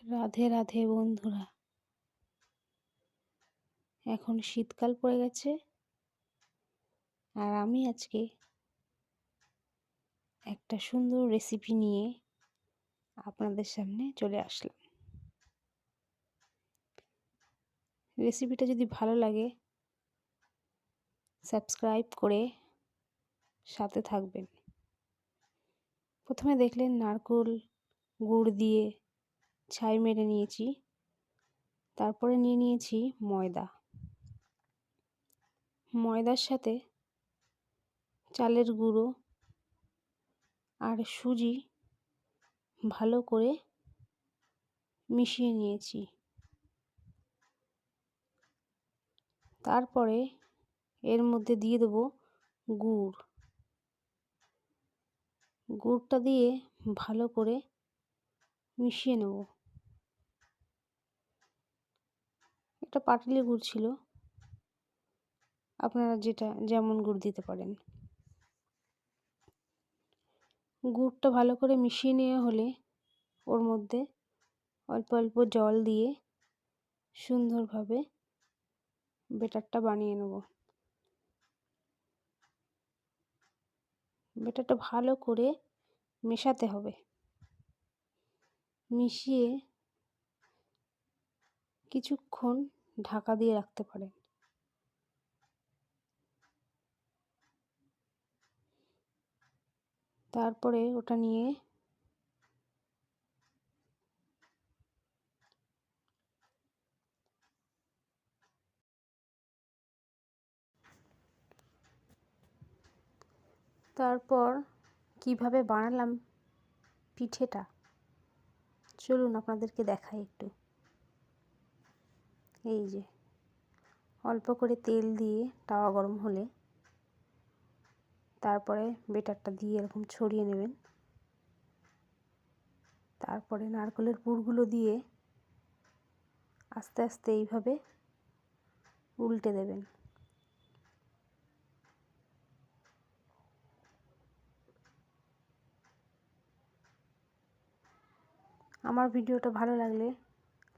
রাধে রাধে বন্ধুরা। এখন শীতকাল পড়ে গেছে আর আমি আজকে একটা সুন্দর রেসিপি নিয়ে আপনাদের সামনে চলে আসলাম। রেসিপিটা যদি ভালো লাগে সাবস্ক্রাইব করে সাথে থাকবেন। প্রথমে দেখলেন নারকেল গুড় দিয়ে ছাই মেরে নিয়েছি, তারপরে নিয়ে নিয়েছি ময়দার সাথে চালের গুঁড়ো আর সুজি ভালো করে মিশিয়ে নিয়েছি। তারপরে এর মধ্যে দিয়ে দেবো গুড়টা দিয়ে ভালো করে মিশিয়ে নেব। এটা পাটালি গুড় ছিল, আপনারা যেমন গুড় দিতে পারেন। গুড়টা ভালো করে মিশিয়ে নেওয়া হলে ওর মধ্যে অল্প অল্প জল দিয়ে সুন্দরভাবে ব্যাটারটা বানিয়ে নেব। ব্যাটারটা ভালো করে মেশাতে হবে। মিশিয়ে কিছুক্ষণ ঢাকা দিয়ে রাখতে পারেন। তারপরে ওটা নিয়ে তারপর কিভাবে বানালাম পিঠেটা চলুন আপনাদেরকে দেখাই একটু। এই যে অল্প করে তেল দিয়ে তাওয়া গরম হলে তারপরে ব্যাটারটা দিয়ে এরকম ছড়িয়ে নেবেন। তারপরে নারকেলের পুরগুলো দিয়ে আস্তে আস্তে এইভাবে উল্টে দেবেন। আমার ভিডিওটা ভালো লাগলে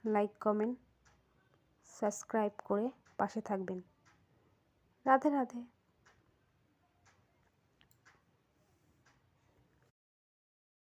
লাইক, কমেন্ট, সাবস্ক্রাইব করে পাশে থাকবেন। রাধে রাধে।